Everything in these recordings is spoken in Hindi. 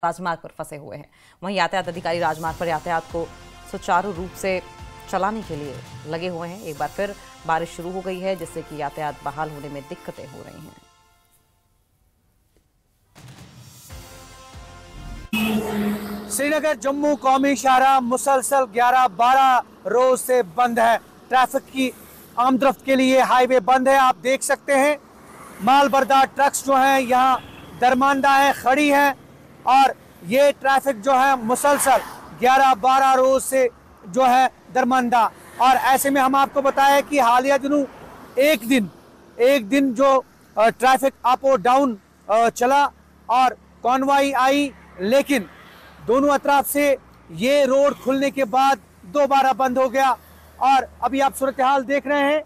राजमार्ग पर फंसे हुए हैं। वहीं यातायात अधिकारी राजमार्ग पर यातायात को सुचारू रूप से चलाने के लिए लगे हुए हैं। एक बार फिर बारिश शुरू हो गई है, जिससे कि यातायात बहाल होने में दिक्कतें हो रही हैं। श्रीनगर जम्मू कौमी शाहराह मुसलसल 11-12 रोज से बंद है। ट्रैफिक की आमदरफ्त के लिए हाईवे बंद है। आप देख सकते हैं माल बरदार ट्रक्स जो हैं यहाँ दरमांदा है, खड़ी हैं, और ये ट्रैफिक जो है मुसलसल 11-12 रोज से जो है दरमांदा। और ऐसे में हम आपको बताया कि हालिया दिनों एक दिन जो ट्रैफिक अप और डाउन चला और कॉन्वाई आई, लेकिन दोनों अतराफ से ये रोड खुलने के बाद दोबारा बंद हो गया। और अभी आप सूरत हाल देख रहे हैं,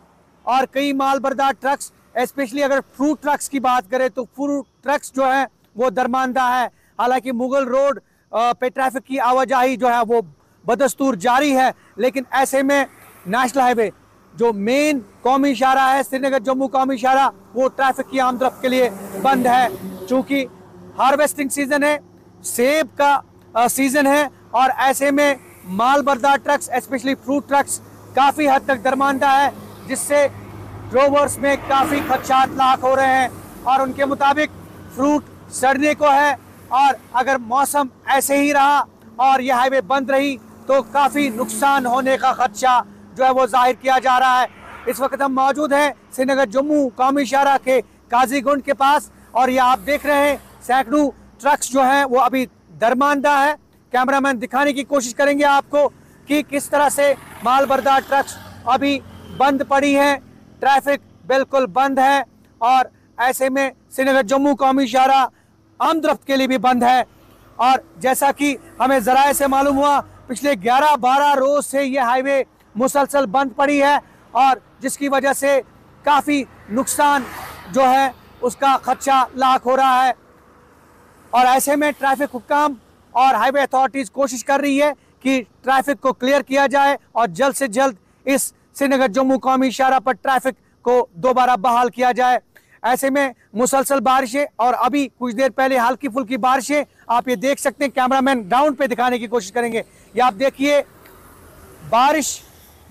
और कई माल बरदार ट्रक्स, स्पेशली अगर फ्रूट ट्रक्स की बात करें तो फ्रूट ट्रक्स जो है वो दरमांदा है। हालांकि मुगल रोड पे ट्रैफिक की आवाजाही जो है वो बदस्तूर जारी है, लेकिन ऐसे में नेशनल हाईवे जो मेन कौमी शाहराह है, श्रीनगर जम्मू कौमी शाहराह, वो ट्रैफिक की आमदरफ्त के लिए बंद है। चूंकि हार्वेस्टिंग सीजन है, सेब का सीजन है, और ऐसे में माल बरदार ट्रक्स स्पेशली फ्रूट ट्रक्स काफ़ी हद तक दरमांदा है, जिससे ड्रोवर्स में काफ़ी खदशात लाक हो रहे हैं। और उनके मुताबिक फ्रूट सड़ने को है, और अगर मौसम ऐसे ही रहा और यह हाईवे बंद रही तो काफ़ी नुकसान होने का खदशा जो है वो जाहिर किया जा रहा है। इस वक्त हम मौजूद हैं श्रीनगर जम्मू कौमी शाहराह के काजीगुंड के पास, और ये आप देख रहे हैं सैकड़ों ट्रक्स जो हैं वो अभी दरमांदा है। कैमरामैन दिखाने की कोशिश करेंगे आपको कि किस तरह से माल बरदार ट्रक्स अभी बंद पड़ी हैं। ट्रैफिक बिल्कुल बंद है, और ऐसे में श्रीनगर जम्मू कौमी शाहराह आमदरफ्त के लिए भी बंद है। और जैसा कि हमें ज़राए से मालूम हुआ, पिछले 11-12 रोज से ये हाईवे मुसलसल बंद पड़ी है, और जिसकी वजह से काफ़ी नुकसान जो है उसका खदशा लाक हो रहा है। और ऐसे में ट्रैफिक हुक्काम और हाईवे अथॉरिटीज़ कोशिश कर रही है कि ट्रैफिक को क्लियर किया जाए और जल्द से जल्द इस श्रीनगर जम्मू कौमी शाहराह पर ट्रैफिक को दोबारा बहाल किया जाए। ऐसे में मुसलसल बारिशें, और अभी कुछ देर पहले हल्की फुल्की बारिशें आप ये देख सकते हैं। कैमरामैन ग्राउंड पे दिखाने की कोशिश करेंगे। ये आप देखिए बारिश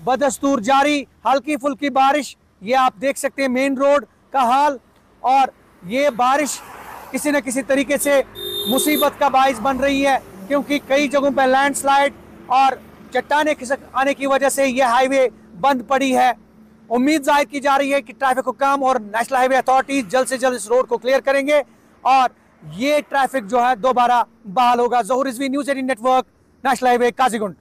बदस्तूर जारी, हल्की फुल्की बारिश, ये आप देख सकते हैं मेन रोड का हाल। और ये बारिश किसी न किसी तरीके से मुसीबत का बाइस बन रही है, क्योंकि कई जगहों पर लैंडस्लाइड और चट्टानें खिसक आने की वजह से यह हाईवे बंद पड़ी है। उम्मीद जाहिर की जा रही है कि ट्रैफिक हुक्काम और नेशनल हाईवे अथॉरिटीज जल्द से जल्द इस रोड को क्लियर करेंगे और ये ट्रैफिक जो है दोबारा बहाल होगा। Zahoor Rizvi, news 18 network, national highway Qazigund.